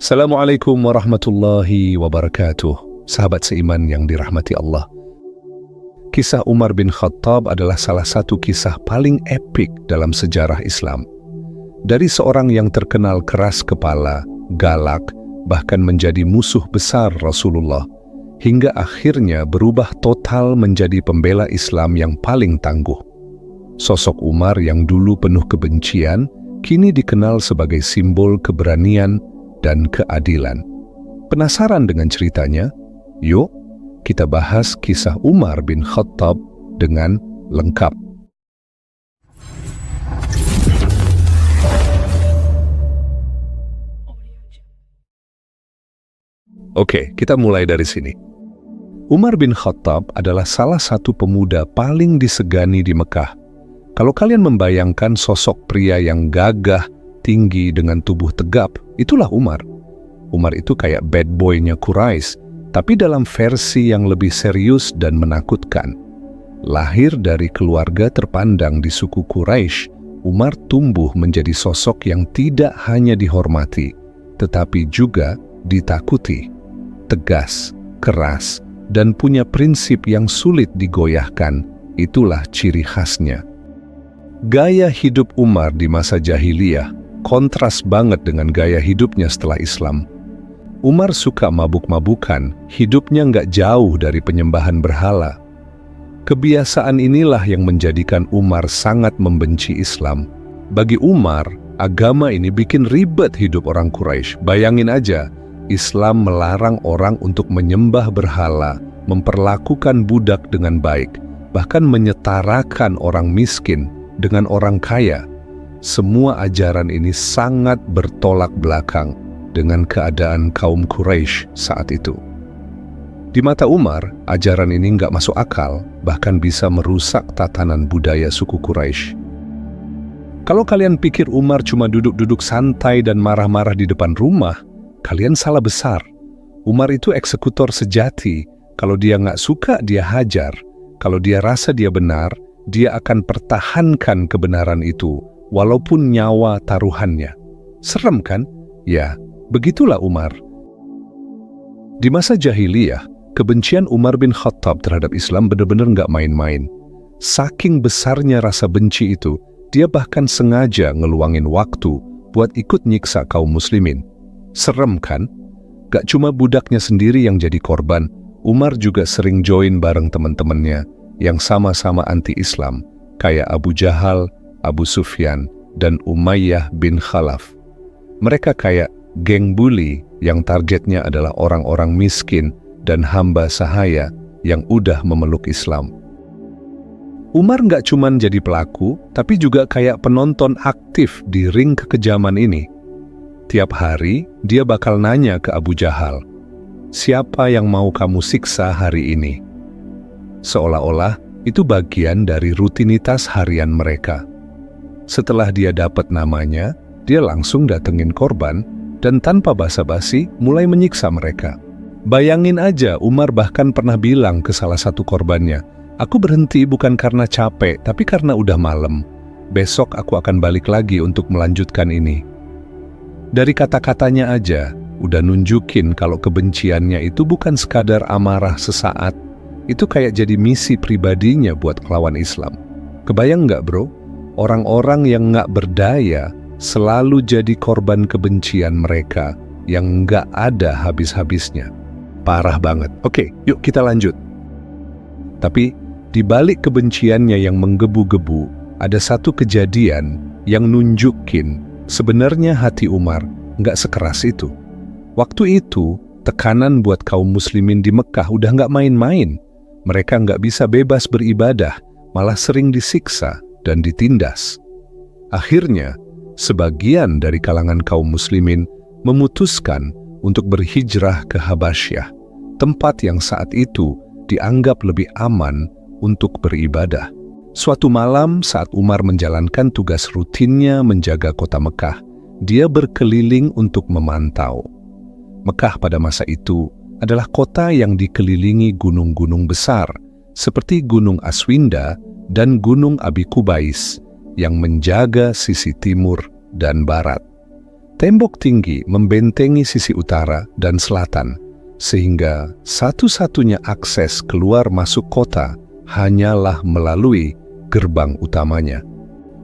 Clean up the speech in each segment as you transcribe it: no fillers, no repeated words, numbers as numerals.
Assalamualaikum warahmatullahi wabarakatuh. Sahabat seiman yang dirahmati Allah. Kisah Umar bin Khattab adalah salah satu kisah paling epik dalam sejarah Islam. Dari seorang yang terkenal keras kepala, galak, bahkan menjadi musuh besar Rasulullah, hingga akhirnya berubah total menjadi pembela Islam yang paling tangguh. Sosok Umar yang dulu penuh kebencian, kini dikenal sebagai simbol keberanian dan keadilan. Penasaran dengan ceritanya? Yuk, kita bahas kisah Umar bin Khattab dengan lengkap. Oke, kita mulai dari sini. Umar bin Khattab adalah salah satu pemuda paling disegani di Mekah. Kalau kalian membayangkan sosok pria yang gagah, tinggi dengan tubuh tegap, itulah Umar. Umar itu kayak bad boy-nya Quraisy, tapi dalam versi yang lebih serius dan menakutkan. Lahir dari keluarga terpandang di suku Quraisy, Umar tumbuh menjadi sosok yang tidak hanya dihormati, tetapi juga ditakuti. Tegas, keras, dan punya prinsip yang sulit digoyahkan, itulah ciri khasnya. Gaya hidup Umar di masa jahiliyah kontras banget dengan gaya hidupnya setelah Islam. Umar suka mabuk-mabukan, hidupnya nggak jauh dari penyembahan berhala. Kebiasaan inilah yang menjadikan Umar sangat membenci Islam. Bagi Umar, agama ini bikin ribet hidup orang Quraisy. Bayangin aja, Islam melarang orang untuk menyembah berhala, memperlakukan budak dengan baik, bahkan menyetarakan orang miskin dengan orang kaya. Semua ajaran ini sangat bertolak belakang dengan keadaan kaum Quraisy saat itu. Di mata Umar, ajaran ini nggak masuk akal, bahkan bisa merusak tatanan budaya suku Quraisy. Kalau kalian pikir Umar cuma duduk-duduk santai dan marah-marah di depan rumah, kalian salah besar. Umar itu eksekutor sejati. Kalau dia nggak suka, dia hajar. Kalau dia rasa dia benar, dia akan pertahankan kebenaran itu, walaupun nyawa taruhannya. Serem kan? Ya, begitulah Umar. Di masa jahiliyah, kebencian Umar bin Khattab terhadap Islam benar-benar nggak main-main. Saking besarnya rasa benci itu, dia bahkan sengaja ngeluangin waktu buat ikut nyiksa kaum muslimin. Serem kan? Gak cuma budaknya sendiri yang jadi korban, Umar juga sering join bareng teman-temannya yang sama-sama anti-Islam, kayak Abu Jahal, Abu Sufyan, dan Umayyah bin Khalaf. Mereka kayak geng bully yang targetnya adalah orang-orang miskin dan hamba sahaya yang udah memeluk Islam. Umar nggak cuma jadi pelaku, tapi juga kayak penonton aktif di ring kekejaman ini. Tiap hari, dia bakal nanya ke Abu Jahal, "Siapa yang mau kamu siksa hari ini?" Seolah-olah itu bagian dari rutinitas harian mereka. Setelah dia dapat namanya, dia langsung datengin korban dan tanpa basa-basi mulai menyiksa mereka. Bayangin aja, Umar bahkan pernah bilang ke salah satu korbannya, "Aku berhenti bukan karena capek, tapi karena udah malam. Besok aku akan balik lagi untuk melanjutkan ini." Dari kata-katanya aja, udah nunjukin kalau kebenciannya itu bukan sekadar amarah sesaat, itu kayak jadi misi pribadinya buat melawan Islam. Kebayang nggak bro? Orang-orang yang nggak berdaya selalu jadi korban kebencian mereka yang nggak ada habis-habisnya. Parah banget. Oke, yuk kita lanjut. Tapi di balik kebenciannya yang menggebu-gebu, ada satu kejadian yang nunjukin sebenarnya hati Umar nggak sekeras itu. Waktu itu, tekanan buat kaum muslimin di Mekah udah nggak main-main. Mereka nggak bisa bebas beribadah, malah sering disiksa dan ditindas. Akhirnya, sebagian dari kalangan kaum muslimin memutuskan untuk berhijrah ke Habasyah, tempat yang saat itu dianggap lebih aman untuk beribadah. Suatu malam saat Umar menjalankan tugas rutinnya menjaga kota Mekah, dia berkeliling untuk memantau. Mekah pada masa itu adalah kota yang dikelilingi gunung-gunung besar, seperti Gunung Aswinda dan Gunung Abi Qubais, yang menjaga sisi timur dan barat. Tembok tinggi membentengi sisi utara dan selatan, sehingga satu-satunya akses keluar masuk kota hanyalah melalui gerbang utamanya.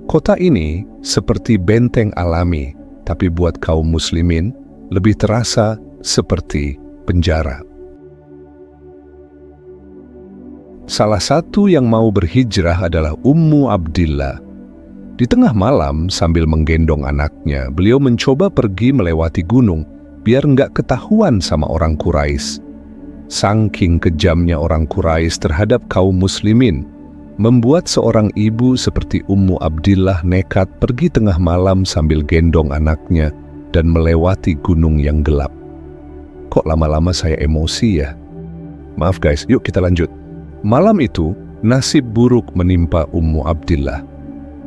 Kota ini seperti benteng alami, tapi buat kaum muslimin lebih terasa seperti penjara. Salah satu yang mau berhijrah adalah Ummu Abdillah. Di tengah malam, sambil menggendong anaknya, beliau mencoba pergi melewati gunung, biar nggak ketahuan sama orang Quraisy. Saking kejamnya orang Quraisy terhadap kaum muslimin, membuat seorang ibu seperti Ummu Abdillah nekat pergi tengah malam sambil gendong anaknya dan melewati gunung yang gelap. Kok lama-lama saya emosi ya? Maaf guys, yuk kita lanjut. Malam itu, nasib buruk menimpa Ummu Abdillah.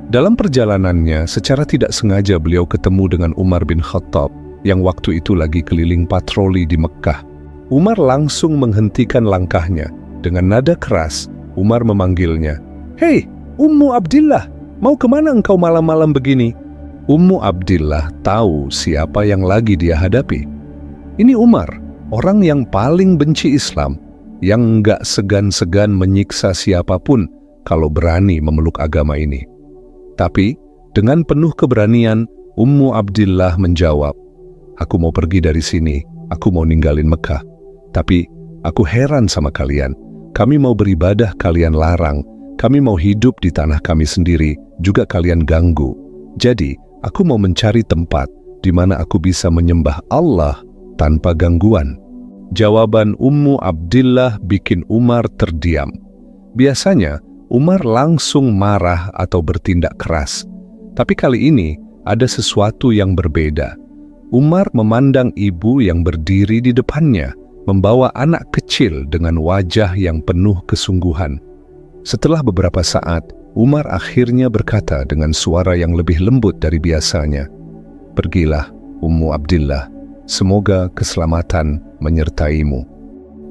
Dalam perjalanannya, secara tidak sengaja beliau ketemu dengan Umar bin Khattab yang waktu itu lagi keliling patroli di Mekkah. Umar langsung menghentikan langkahnya. Dengan nada keras, Umar memanggilnya, "Hei, Ummu Abdillah, mau kemana engkau malam-malam begini?" Ummu Abdillah tahu siapa yang lagi dia hadapi. Ini Umar, orang yang paling benci Islam, yang nggak segan-segan menyiksa siapapun kalau berani memeluk agama ini. Tapi, dengan penuh keberanian, Ummu Abdillah menjawab, "Aku mau pergi dari sini, aku mau ninggalin Mekah. Tapi, aku heran sama kalian. Kami mau beribadah, kalian larang. Kami mau hidup di tanah kami sendiri, juga kalian ganggu. Jadi, aku mau mencari tempat di mana aku bisa menyembah Allah tanpa gangguan." Jawaban Ummu Abdillah bikin Umar terdiam. Biasanya, Umar langsung marah atau bertindak keras. Tapi kali ini ada sesuatu yang berbeda. Umar memandang ibu yang berdiri di depannya, membawa anak kecil dengan wajah yang penuh kesungguhan. Setelah beberapa saat, Umar akhirnya berkata dengan suara yang lebih lembut dari biasanya, "Pergilah, Ummu Abdillah. Semoga keselamatan menyertaimu."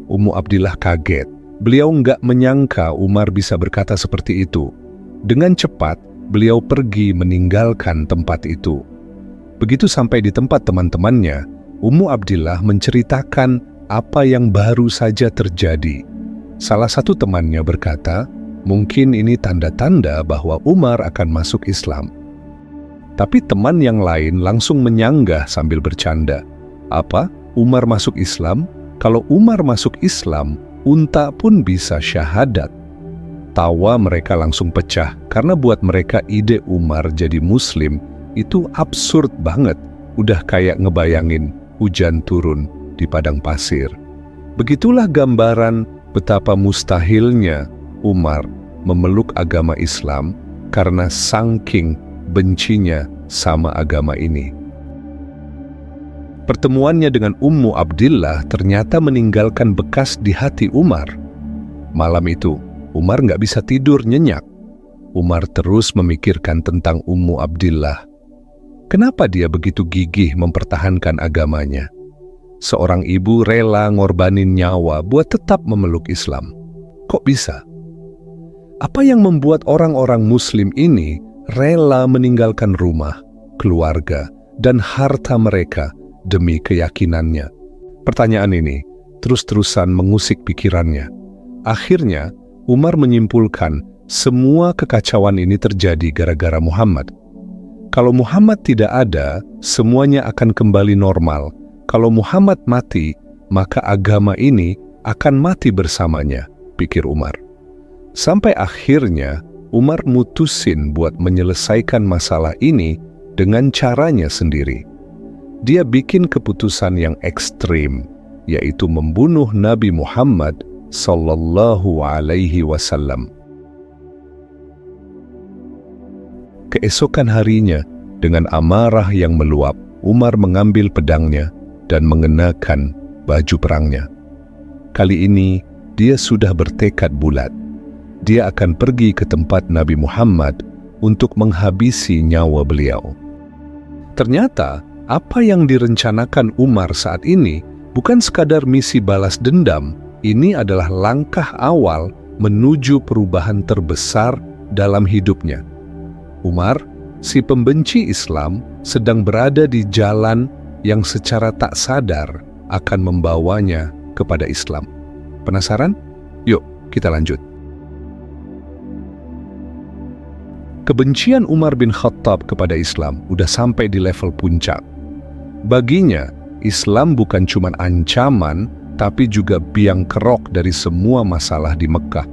Ummu Abdillah kaget. Beliau nggak menyangka Umar bisa berkata seperti itu. Dengan cepat, beliau pergi meninggalkan tempat itu. Begitu sampai di tempat teman-temannya, Ummu Abdillah menceritakan apa yang baru saja terjadi. Salah satu temannya berkata, mungkin ini tanda-tanda bahwa Umar akan masuk Islam. Tapi teman yang lain langsung menyanggah sambil bercanda. Apa? Umar masuk Islam? Kalau Umar masuk Islam, unta pun bisa syahadat. Tawa mereka langsung pecah karena buat mereka ide Umar jadi Muslim itu absurd banget. Udah kayak ngebayangin hujan turun di padang pasir. Begitulah gambaran betapa mustahilnya Umar memeluk agama Islam karena saking bencinya sama agama ini. Pertemuannya dengan Ummu Abdillah ternyata meninggalkan bekas di hati Umar. Malam itu, Umar nggak bisa tidur nyenyak. Umar terus memikirkan tentang Ummu Abdillah. Kenapa dia begitu gigih mempertahankan agamanya? Seorang ibu rela ngorbanin nyawa buat tetap memeluk Islam. Kok bisa? Apa yang membuat orang-orang Muslim ini rela meninggalkan rumah, keluarga, dan harta mereka demi keyakinannya? Pertanyaan ini terus-terusan mengusik pikirannya. Akhirnya, Umar menyimpulkan semua kekacauan ini terjadi gara-gara Muhammad. Kalau Muhammad tidak ada, semuanya akan kembali normal. Kalau Muhammad mati, maka agama ini akan mati bersamanya, pikir Umar. Sampai akhirnya, Umar mutusin buat menyelesaikan masalah ini dengan caranya sendiri. Dia bikin keputusan yang ekstrim, yaitu membunuh Nabi Muhammad sallallahu alaihi wasallam. Keesokan harinya, dengan amarah yang meluap, Umar mengambil pedangnya dan mengenakan baju perangnya. Kali ini, dia sudah bertekad bulat. Dia akan pergi ke tempat Nabi Muhammad untuk menghabisi nyawa beliau. Ternyata, apa yang direncanakan Umar saat ini bukan sekadar misi balas dendam. Ini adalah langkah awal menuju perubahan terbesar dalam hidupnya. Umar si pembenci Islam sedang berada di jalan yang secara tak sadar akan membawanya kepada Islam. Penasaran? Yuk, kita lanjut. Kebencian Umar bin Khattab kepada Islam udah sampai di level puncak. Baginya, Islam bukan cuma ancaman, tapi juga biang kerok dari semua masalah di Mekah.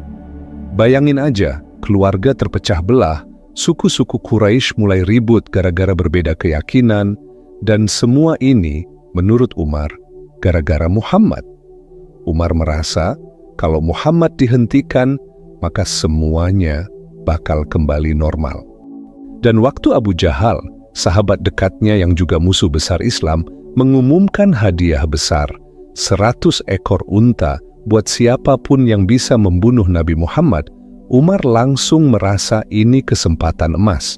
Bayangin aja, keluarga terpecah belah, suku-suku Quraisy mulai ribut gara-gara berbeda keyakinan, dan semua ini, menurut Umar, gara-gara Muhammad. Umar merasa, kalau Muhammad dihentikan, maka semuanya bakal kembali normal. Dan waktu Abu Jahal, sahabat dekatnya yang juga musuh besar Islam, mengumumkan hadiah besar, 100 ekor unta buat siapapun yang bisa membunuh Nabi Muhammad, Umar langsung merasa ini kesempatan emas.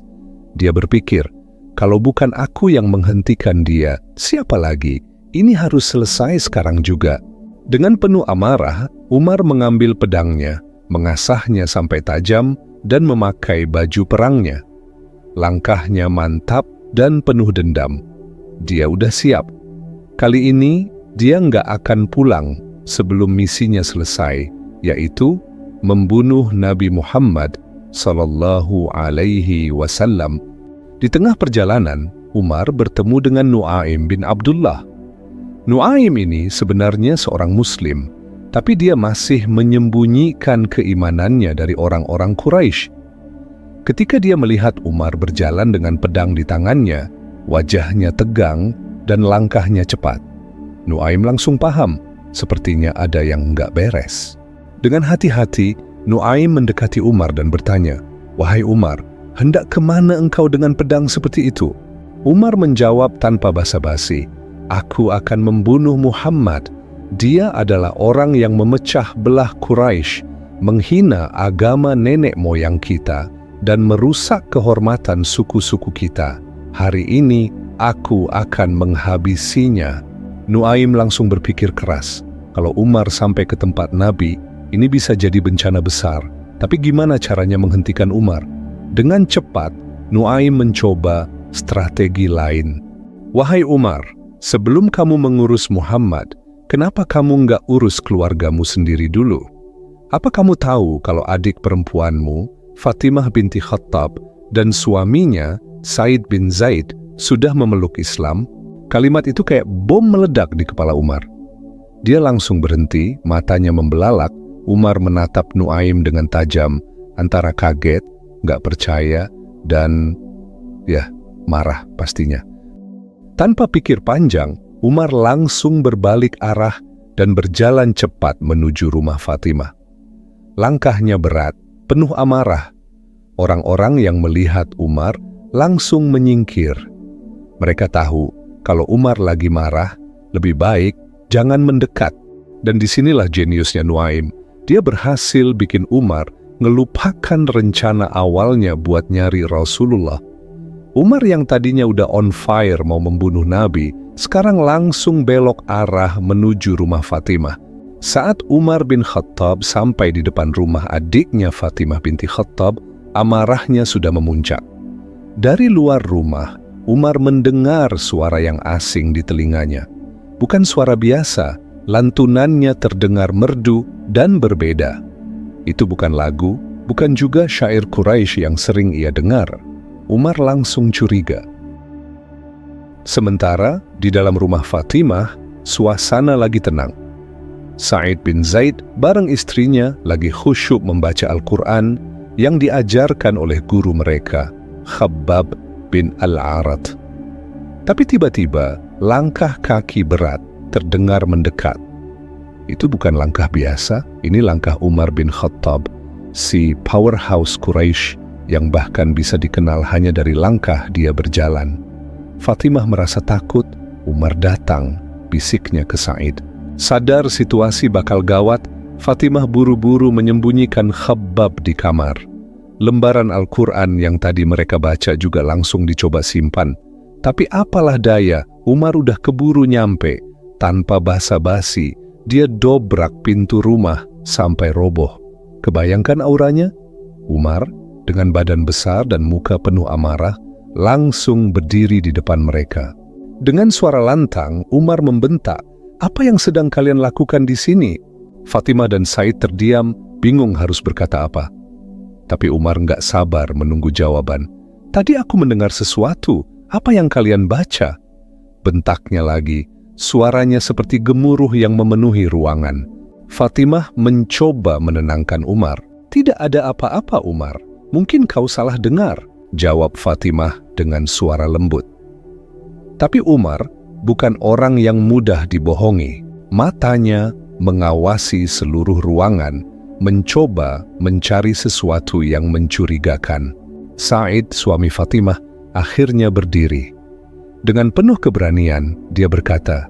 Dia berpikir, kalau bukan aku yang menghentikan dia, siapa lagi? Ini harus selesai sekarang juga. Dengan penuh amarah, Umar mengambil pedangnya, mengasahnya sampai tajam, dan memakai baju perangnya. Langkahnya mantap dan penuh dendam. Dia udah siap. Kali ini, dia nggak akan pulang sebelum misinya selesai, yaitu membunuh Nabi Muhammad sallallahu alaihi wasallam. Di tengah perjalanan, Umar bertemu dengan Nu'aim bin Abdullah. Nu'aim ini sebenarnya seorang Muslim, tapi dia masih menyembunyikan keimanannya dari orang-orang Quraisy. Ketika dia melihat Umar berjalan dengan pedang di tangannya, wajahnya tegang dan langkahnya cepat. Nu'aim langsung paham, sepertinya ada yang nggak beres. Dengan hati-hati, Nu'aim mendekati Umar dan bertanya, "Wahai Umar, hendak kemana engkau dengan pedang seperti itu?" Umar menjawab tanpa basa-basi, "Aku akan membunuh Muhammad. Dia adalah orang yang memecah belah Quraisy, menghina agama nenek moyang kita, dan merusak kehormatan suku-suku kita. Hari ini aku akan menghabisinya." Nu'aim langsung berpikir keras, kalau Umar sampai ke tempat Nabi, ini bisa jadi bencana besar. Tapi gimana caranya menghentikan Umar? Dengan cepat, Nu'aim mencoba strategi lain. "Wahai Umar, sebelum kamu mengurus Muhammad, kenapa kamu nggak urus keluargamu sendiri dulu? Apa kamu tahu kalau adik perempuanmu, Fatimah binti Khattab, dan suaminya, Said bin Zaid, sudah memeluk Islam?" Kalimat itu kayak bom meledak di kepala Umar. Dia langsung berhenti, matanya membelalak. Umar menatap Nu'aim dengan tajam, antara kaget, nggak percaya, dan marah pastinya. Tanpa pikir panjang, Umar langsung berbalik arah dan berjalan cepat menuju rumah Fatimah. Langkahnya berat, penuh amarah. Orang-orang yang melihat Umar langsung menyingkir. Mereka tahu kalau Umar lagi marah, lebih baik jangan mendekat. Dan disinilah jeniusnya Nu'aim. Dia berhasil bikin Umar ngelupakan rencana awalnya buat nyari Rasulullah. Umar yang tadinya udah on fire mau membunuh Nabi, sekarang langsung belok arah menuju rumah Fatimah. Saat Umar bin Khattab sampai di depan rumah adiknya Fatimah binti Khattab, amarahnya sudah memuncak. Dari luar rumah, Umar mendengar suara yang asing di telinganya. Bukan suara biasa, lantunannya terdengar merdu dan berbeda. Itu bukan lagu, bukan juga syair Quraisy yang sering ia dengar. Umar langsung curiga. Sementara di dalam rumah Fatimah, suasana lagi tenang. Said bin Zaid bareng istrinya lagi khusyuk membaca Al-Quran yang diajarkan oleh guru mereka, Khabbab bin Al-Arat. Tapi tiba-tiba langkah kaki berat terdengar mendekat. Itu bukan langkah biasa, ini langkah Umar bin Khattab, si powerhouse Quraisy yang bahkan bisa dikenal hanya dari langkah dia berjalan. Fatimah merasa takut. Umar datang, bisiknya ke Said. Sadar situasi bakal gawat, Fatimah buru-buru menyembunyikan Khabbab di kamar. Lembaran Al-Quran yang tadi mereka baca juga langsung dicoba simpan. Tapi apalah daya, Umar udah keburu nyampe. Tanpa basa-basi, dia dobrak pintu rumah sampai roboh. Kebayangkan auranya? Umar, dengan badan besar dan muka penuh amarah, langsung berdiri di depan mereka. Dengan suara lantang, Umar membentak, "Apa yang sedang kalian lakukan di sini?" Fatimah dan Said terdiam, bingung harus berkata apa. Tapi Umar nggak sabar menunggu jawaban. "Tadi aku mendengar sesuatu. Apa yang kalian baca?" Bentaknya lagi, suaranya seperti gemuruh yang memenuhi ruangan. Fatimah mencoba menenangkan Umar. "Tidak ada apa-apa, Umar. Mungkin kau salah dengar," jawab Fatimah dengan suara lembut. Tapi Umar bukan orang yang mudah dibohongi. Matanya mengawasi seluruh ruangan, mencoba mencari sesuatu yang mencurigakan. Said, suami Fatimah, akhirnya berdiri. Dengan penuh keberanian, dia berkata,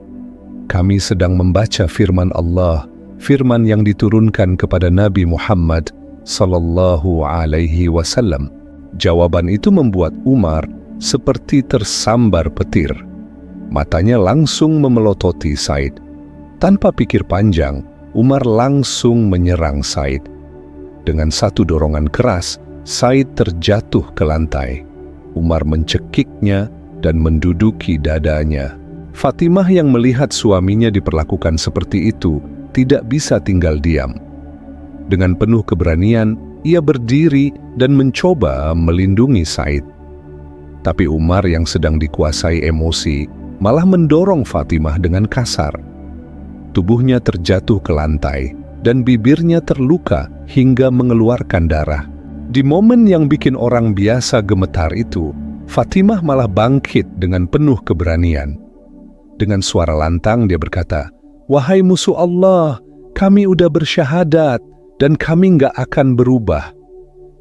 "Kami sedang membaca firman Allah, firman yang diturunkan kepada Nabi Muhammad sallallahu alaihi wasallam." Jawaban itu membuat Umar seperti tersambar petir. Matanya langsung memelototi Said. Tanpa pikir panjang, Umar langsung menyerang Said. Dengan satu dorongan keras, Said terjatuh ke lantai. Umar mencekiknya dan menduduki dadanya. Fatimah yang melihat suaminya diperlakukan seperti itu tidak bisa tinggal diam. Dengan penuh keberanian, ia berdiri dan mencoba melindungi Said. Tapi Umar yang sedang dikuasai emosi malah mendorong Fatimah dengan kasar. Tubuhnya terjatuh ke lantai dan bibirnya terluka hingga mengeluarkan darah. Di momen yang bikin orang biasa gemetar itu, Fatimah malah bangkit dengan penuh keberanian. Dengan suara lantang dia berkata, "Wahai musuh Allah, kami udah bersyahadat dan kami nggak akan berubah.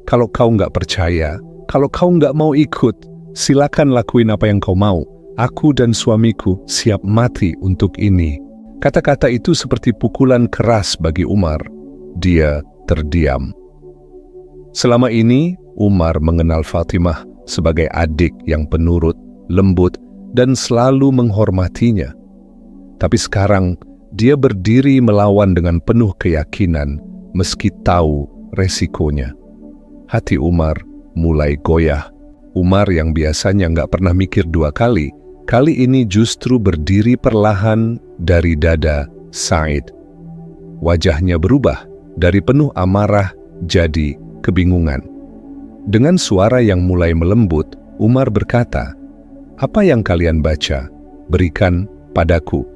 Kalau kau nggak percaya, kalau kau nggak mau ikut, silakan lakuin apa yang kau mau. Aku dan suamiku siap mati untuk ini." Kata-kata itu seperti pukulan keras bagi Umar. Dia terdiam. Selama ini, Umar mengenal Fatimah sebagai adik yang penurut, lembut, dan selalu menghormatinya. Tapi sekarang, dia berdiri melawan dengan penuh keyakinan, meski tahu resikonya. Hati Umar mulai goyah. Umar yang biasanya nggak pernah mikir dua kali ini justru berdiri perlahan dari dada Said. Wajahnya berubah dari penuh amarah jadi kebingungan. Dengan suara yang mulai melembut, Umar berkata, "Apa yang kalian baca? Berikan padaku."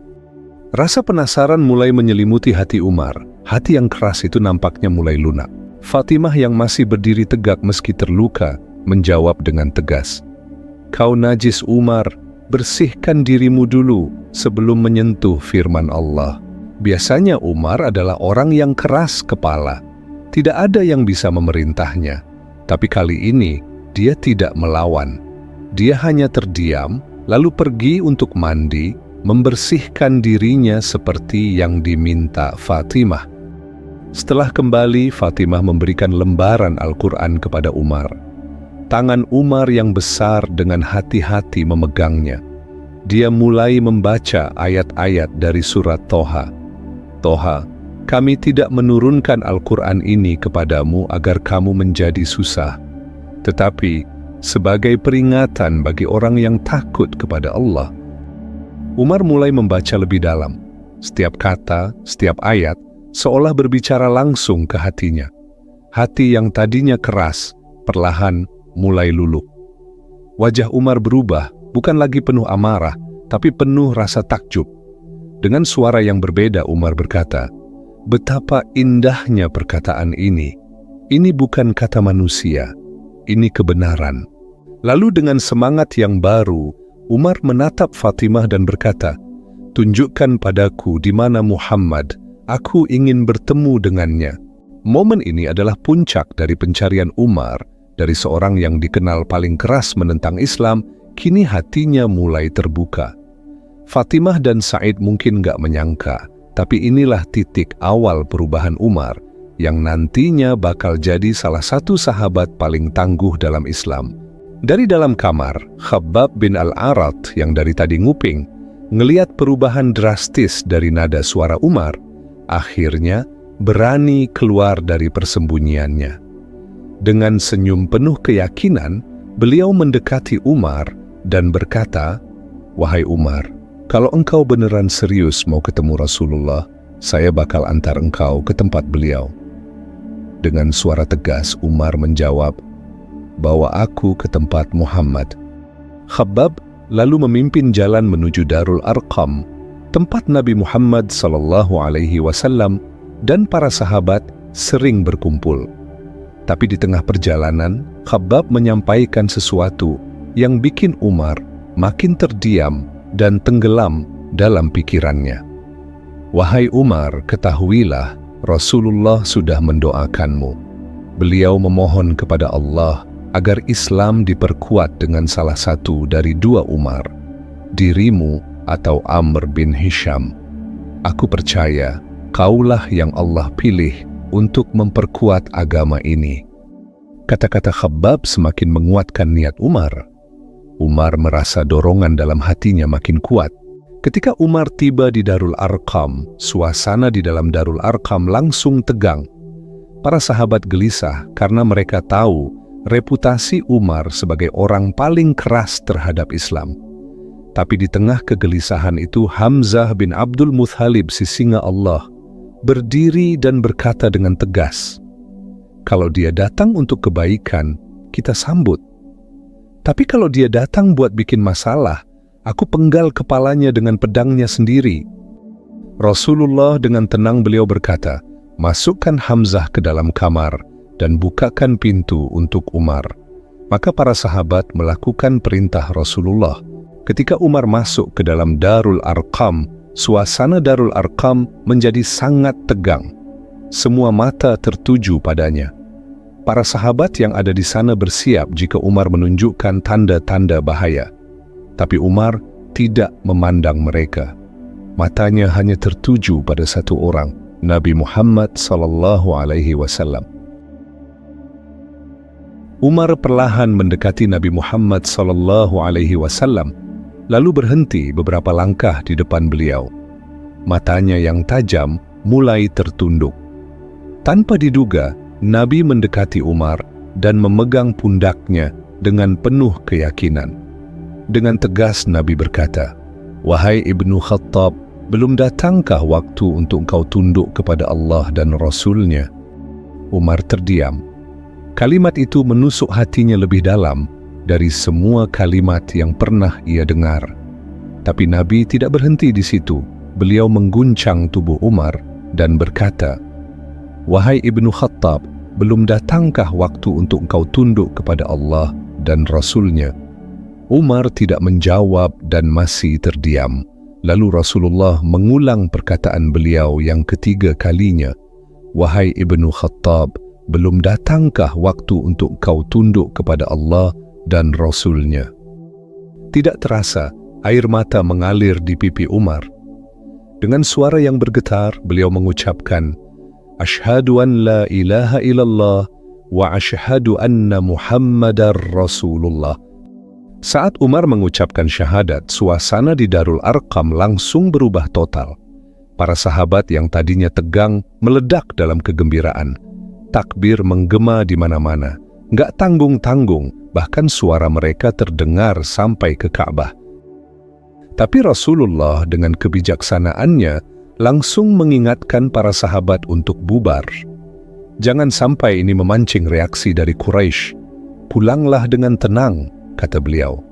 Rasa penasaran mulai menyelimuti hati Umar. Hati yang keras itu nampaknya mulai lunak. Fatimah yang masih berdiri tegak meski terluka, menjawab dengan tegas, "Kau najis Umar, bersihkan dirimu dulu sebelum menyentuh firman Allah." Biasanya Umar adalah orang yang keras kepala. Tidak ada yang bisa memerintahnya. Tapi kali ini, dia tidak melawan. Dia hanya terdiam, lalu pergi untuk mandi, membersihkan dirinya seperti yang diminta Fatimah. Setelah kembali, Fatimah memberikan lembaran Al-Quran kepada Umar. Tangan Umar yang besar dengan hati-hati memegangnya. Dia mulai membaca ayat-ayat dari surat Toha. "Toha, kami tidak menurunkan Al-Quran ini kepadamu agar kamu menjadi susah, tetapi sebagai peringatan bagi orang yang takut kepada Allah." Umar mulai membaca lebih dalam. Setiap kata, setiap ayat, seolah berbicara langsung ke hatinya. Hati yang tadinya keras, perlahan mulai luluh. Wajah Umar berubah, bukan lagi penuh amarah, tapi penuh rasa takjub. Dengan suara yang berbeda, Umar berkata, "Betapa indahnya perkataan ini. Ini bukan kata manusia, ini kebenaran." Lalu dengan semangat yang baru, Umar menatap Fatimah dan berkata, "Tunjukkan padaku di mana Muhammad, aku ingin bertemu dengannya." Momen ini adalah puncak dari pencarian Umar. Dari seorang yang dikenal paling keras menentang Islam, kini hatinya mulai terbuka. Fatimah dan Said mungkin nggak menyangka, tapi inilah titik awal perubahan Umar, yang nantinya bakal jadi salah satu sahabat paling tangguh dalam Islam. Dari dalam kamar, Khabbab bin Al-Arat yang dari tadi nguping, ngeliat perubahan drastis dari nada suara Umar, akhirnya berani keluar dari persembunyiannya. Dengan senyum penuh keyakinan, Beliau mendekati Umar dan berkata, "Wahai Umar, kalau engkau beneran serius mau ketemu Rasulullah, saya bakal antar engkau ke tempat beliau." Dengan suara tegas Umar menjawab, "Bawa aku ke tempat Muhammad." Khabbab lalu memimpin jalan menuju Darul Arqam, tempat Nabi Muhammad SAW dan para sahabat sering berkumpul. Tapi di tengah perjalanan, Khabbab menyampaikan sesuatu yang bikin Umar makin terdiam dan tenggelam dalam pikirannya. "Wahai Umar, ketahuilah Rasulullah sudah mendoakanmu. Beliau memohon kepada Allah agar Islam diperkuat dengan salah satu dari dua Umar, dirimu atau Amr bin Hisham. Aku percaya kaulah yang Allah pilih untuk memperkuat agama ini." Kata-kata Khabbab semakin menguatkan niat Umar. Umar merasa dorongan dalam hatinya makin kuat. Ketika Umar tiba di Darul Arqam, suasana di dalam Darul Arqam langsung tegang. Para sahabat gelisah karena mereka tahu reputasi Umar sebagai orang paling keras terhadap Islam. Tapi di tengah kegelisahan itu, Hamzah bin Abdul Muthalib, si singa Allah, berdiri dan berkata dengan tegas, "Kalau dia datang untuk kebaikan, kita sambut. Tapi kalau dia datang buat bikin masalah, aku penggal kepalanya dengan pedangnya sendiri." Rasulullah dengan tenang beliau berkata, "Masukkan Hamzah ke dalam kamar dan bukakan pintu untuk Umar." Maka para sahabat melakukan perintah Rasulullah. Ketika Umar masuk ke dalam Darul Arqam, suasana Darul Arqam menjadi sangat tegang. Semua mata tertuju padanya. Para sahabat yang ada di sana bersiap jika Umar menunjukkan tanda-tanda bahaya. Tapi Umar tidak memandang mereka. Matanya hanya tertuju pada satu orang, Nabi Muhammad SAW. Umar perlahan mendekati Nabi Muhammad SAW, lalu berhenti beberapa langkah di depan beliau. Matanya yang tajam mulai tertunduk. Tanpa diduga, Nabi mendekati Umar dan memegang pundaknya dengan penuh keyakinan. Dengan tegas Nabi berkata, "Wahai Ibnu Khattab, belum datangkah waktu untuk engkau tunduk kepada Allah dan Rasul-Nya?" Umar terdiam. Kalimat itu menusuk hatinya lebih dalam dari semua kalimat yang pernah ia dengar. Tapi Nabi tidak berhenti di situ. Beliau mengguncang tubuh Umar dan berkata, "Wahai Ibnu Khattab, belum datangkah waktu untuk engkau tunduk kepada Allah dan Rasul-Nya?" Umar tidak menjawab dan masih terdiam. Lalu Rasulullah mengulang perkataan beliau yang ketiga kalinya, "Wahai Ibnu Khattab, belum datangkah waktu untuk engkau tunduk kepada Allah dan Rasul-Nya?" Tidak terasa, air mata mengalir di pipi Umar. Dengan suara yang bergetar, beliau mengucapkan, "Asyhadu an la ilaha illallah wa asyhadu anna Muhammadar Rasulullah." Saat Umar mengucapkan syahadat, suasana di Darul Arqam langsung berubah total. Para sahabat yang tadinya tegang meledak dalam kegembiraan. Takbir menggema di mana-mana. Nggak tanggung-tanggung, bahkan suara mereka terdengar sampai ke Ka'bah. Tapi Rasulullah dengan kebijaksanaannya langsung mengingatkan para sahabat untuk bubar. "Jangan sampai ini memancing reaksi dari Quraisy. Pulanglah dengan tenang," kata beliau.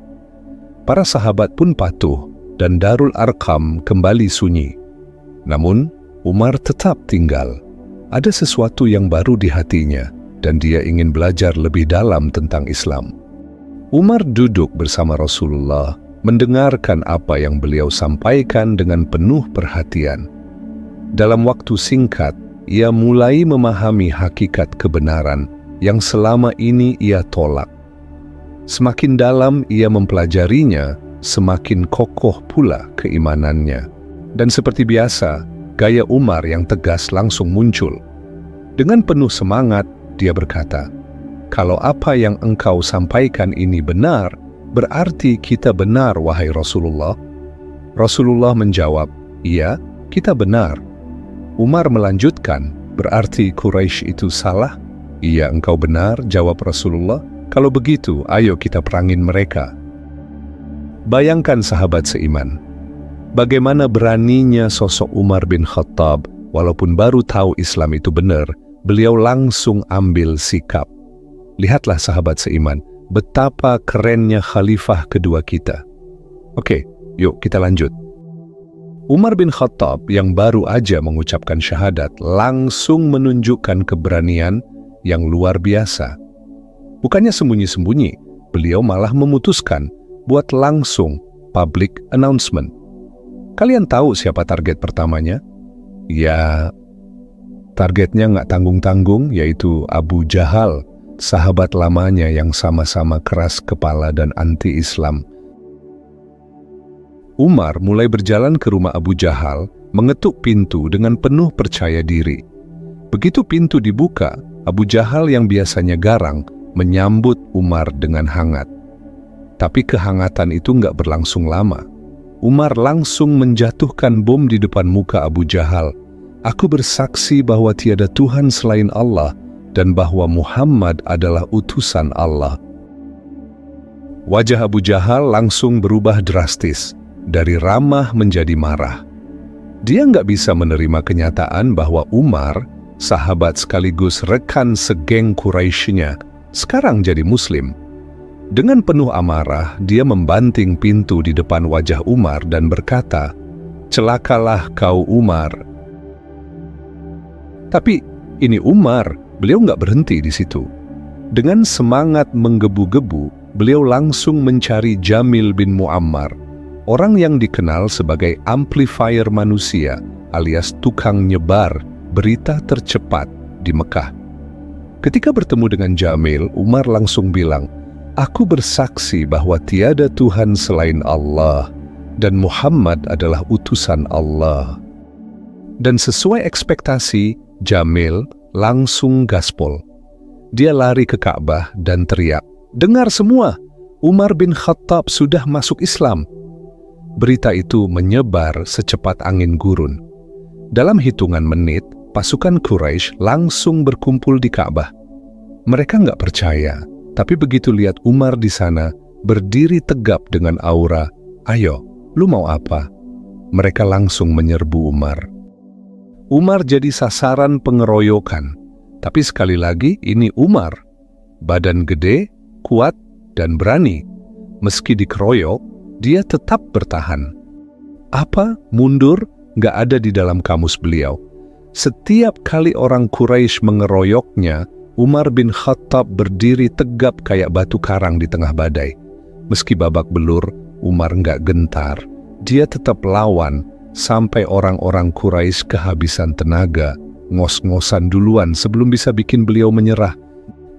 Para sahabat pun patuh dan Darul Arqam kembali sunyi. Namun, Umar tetap tinggal. Ada sesuatu yang baru di hatinya dan dia ingin belajar lebih dalam tentang Islam. Umar duduk bersama Rasulullah, mendengarkan apa yang beliau sampaikan dengan penuh perhatian. Dalam waktu singkat, ia mulai memahami hakikat kebenaran yang selama ini ia tolak. Semakin dalam ia mempelajarinya, semakin kokoh pula keimanannya. Dan seperti biasa, gaya Umar yang tegas langsung muncul. Dengan penuh semangat, dia berkata, "Kalau apa yang engkau sampaikan ini benar, berarti kita benar, wahai Rasulullah." Rasulullah menjawab, "Iya, kita benar." Umar melanjutkan, "Berarti Quraisy itu salah?" "Iya, engkau benar," jawab Rasulullah. Kalau begitu, ayo kita perangin mereka. Bayangkan sahabat seiman, bagaimana beraninya sosok Umar bin Khattab, walaupun baru tahu Islam itu benar, beliau langsung ambil sikap. Lihatlah sahabat seiman, betapa kerennya khalifah kedua kita. Oke, yuk kita lanjut. Umar bin Khattab yang baru aja mengucapkan syahadat langsung menunjukkan keberanian yang luar biasa. Bukannya sembunyi-sembunyi, beliau malah memutuskan buat langsung public announcement. Kalian tahu siapa target pertamanya? Ya, targetnya nggak tanggung-tanggung, yaitu Abu Jahal, sahabat lamanya yang sama-sama keras kepala dan anti-Islam. Umar mulai berjalan ke rumah Abu Jahal, mengetuk pintu dengan penuh percaya diri. Begitu pintu dibuka, Abu Jahal yang biasanya garang menyambut Umar dengan hangat. Tapi kehangatan itu nggak berlangsung lama. Umar langsung menjatuhkan bom di depan muka Abu Jahal. Aku bersaksi bahwa tiada Tuhan selain Allah dan bahwa Muhammad adalah utusan Allah. Wajah Abu Jahal langsung berubah drastis. Dari ramah menjadi marah. Dia nggak bisa menerima kenyataan bahwa Umar, sahabat sekaligus rekan segeng Quraisy-nya, sekarang jadi Muslim. Dengan penuh amarah, dia membanting pintu di depan wajah Umar dan berkata, "Celakalah kau Umar." Tapi ini Umar, beliau nggak berhenti di situ. Dengan semangat menggebu-gebu, beliau langsung mencari Jamil bin Muammar, orang yang dikenal sebagai amplifier manusia alias tukang nyebar berita tercepat di Mekah. Ketika bertemu dengan Jamil, Umar langsung bilang, "Aku bersaksi bahwa tiada Tuhan selain Allah dan Muhammad adalah utusan Allah." Dan sesuai ekspektasi, Jamil langsung gaspol. Dia lari ke Ka'bah dan teriak, "Dengar semua, Umar bin Khattab sudah masuk Islam." Berita itu menyebar secepat angin gurun. Dalam hitungan menit, pasukan Quraisy langsung berkumpul di Ka'bah. Mereka nggak percaya, tapi begitu lihat Umar di sana, berdiri tegap dengan aura, "Ayo, lu mau apa?" Mereka langsung menyerbu Umar. Umar jadi sasaran pengeroyokan. Tapi sekali lagi, ini Umar. Badan gede, kuat, dan berani. Meski dikeroyok, dia tetap bertahan. Apa mundur nggak ada di dalam kamus beliau. Setiap kali orang Quraisy mengeroyoknya, Umar bin Khattab berdiri tegap kayak batu karang di tengah badai. Meski babak belur, Umar nggak gentar. Dia tetap lawan sampai orang-orang Quraisy kehabisan tenaga, ngos-ngosan duluan sebelum bisa bikin beliau menyerah.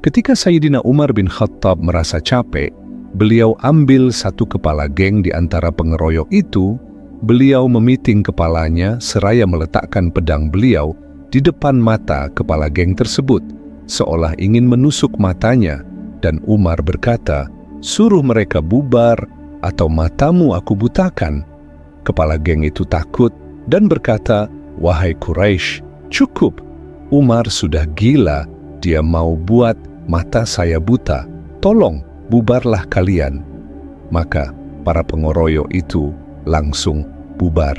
Ketika Sayyidina Umar bin Khattab merasa capek, beliau ambil satu kepala geng di antara pengeroyok itu, beliau memiting kepalanya seraya meletakkan pedang beliau di depan mata kepala geng tersebut, seolah ingin menusuk matanya, dan Umar berkata, "Suruh mereka bubar atau matamu aku butakan." Kepala geng itu takut dan berkata, "Wahai Quraisy, cukup. Umar sudah gila, dia mau buat mata saya buta. Tolong, bubarlah kalian." Maka para pengeroyok itu langsung bubar.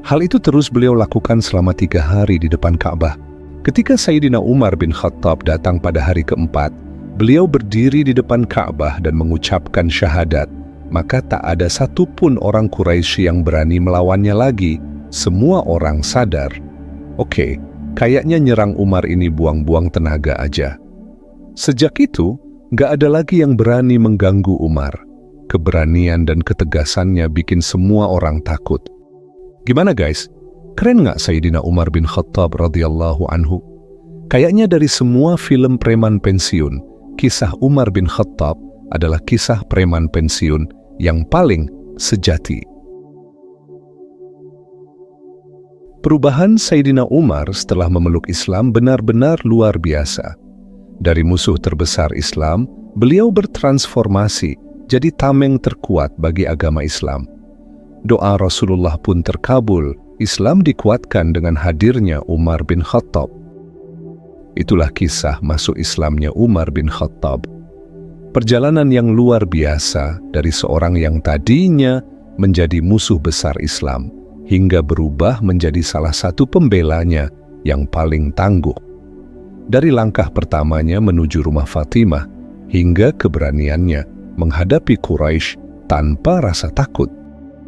Hal itu terus beliau lakukan selama 3 hari di depan Ka'bah. Ketika Sayyidina Umar bin Khattab datang pada hari keempat, beliau berdiri di depan Ka'bah dan mengucapkan syahadat. Maka tak ada satupun orang Quraisy yang berani melawannya lagi. Semua orang sadar, oke, kayaknya nyerang Umar ini buang-buang tenaga aja. Sejak itu, gak ada lagi yang berani mengganggu Umar. Keberanian dan ketegasannya bikin semua orang takut. Gimana guys? Keren gak Sayyidina Umar bin Khattab radhiyallahu anhu? Kayaknya dari semua film preman pensiun, kisah Umar bin Khattab adalah kisah preman pensiun yang paling sejati. Perubahan Sayyidina Umar setelah memeluk Islam benar-benar luar biasa. Dari musuh terbesar Islam, beliau bertransformasi jadi tameng terkuat bagi agama Islam. Doa Rasulullah pun terkabul, Islam dikuatkan dengan hadirnya Umar bin Khattab. Itulah kisah masuk Islamnya Umar bin Khattab. Perjalanan yang luar biasa dari seorang yang tadinya menjadi musuh besar Islam, hingga berubah menjadi salah satu pembelanya yang paling tangguh. Dari langkah pertamanya menuju rumah Fatimah, hingga keberaniannya menghadapi Quraisy tanpa rasa takut.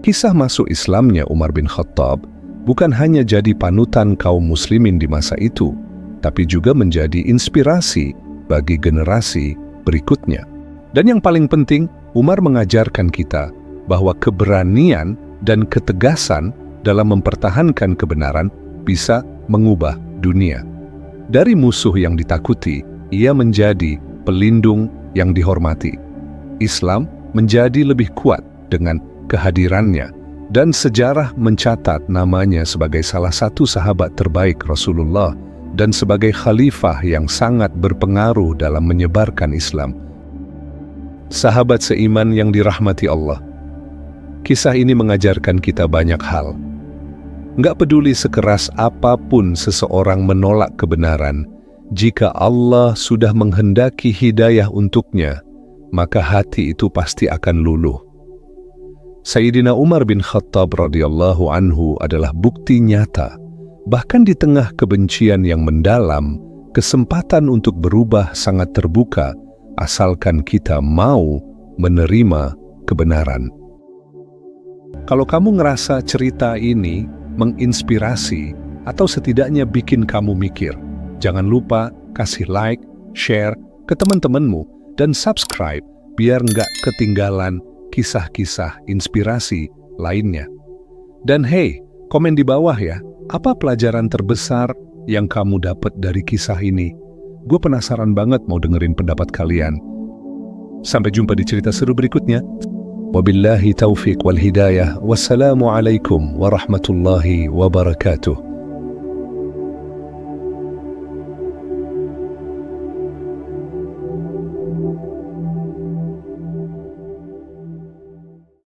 Kisah masuk Islamnya Umar bin Khattab bukan hanya jadi panutan kaum muslimin di masa itu, tapi juga menjadi inspirasi bagi generasi berikutnya. Dan yang paling penting, Umar mengajarkan kita bahwa keberanian dan ketegasan dalam mempertahankan kebenaran bisa mengubah dunia. Dari musuh yang ditakuti, ia menjadi pelindung yang dihormati. Islam menjadi lebih kuat dengan kehadirannya, dan sejarah mencatat namanya sebagai salah satu sahabat terbaik Rasulullah dan sebagai khalifah yang sangat berpengaruh dalam menyebarkan Islam. Sahabat seiman yang dirahmati Allah, kisah ini mengajarkan kita banyak hal. Nggak peduli sekeras apapun seseorang menolak kebenaran, jika Allah sudah menghendaki hidayah untuknya, maka hati itu pasti akan luluh. Sayyidina Umar bin Khattab radhiyallahu anhu adalah bukti nyata, bahkan di tengah kebencian yang mendalam, kesempatan untuk berubah sangat terbuka, asalkan kita mau menerima kebenaran. Kalau kamu ngerasa cerita ini menginspirasi atau setidaknya bikin kamu mikir, jangan lupa kasih like, share ke teman-temanmu, dan subscribe biar nggak ketinggalan kisah-kisah inspirasi lainnya. Dan hey, komen di bawah ya, apa pelajaran terbesar yang kamu dapat dari kisah ini? Gue penasaran banget mau dengerin pendapat kalian. Sampai jumpa di cerita seru berikutnya. Wabillahi taufiq wal hidayah. Wassalamualaikum warahmatullahi wabarakatuh.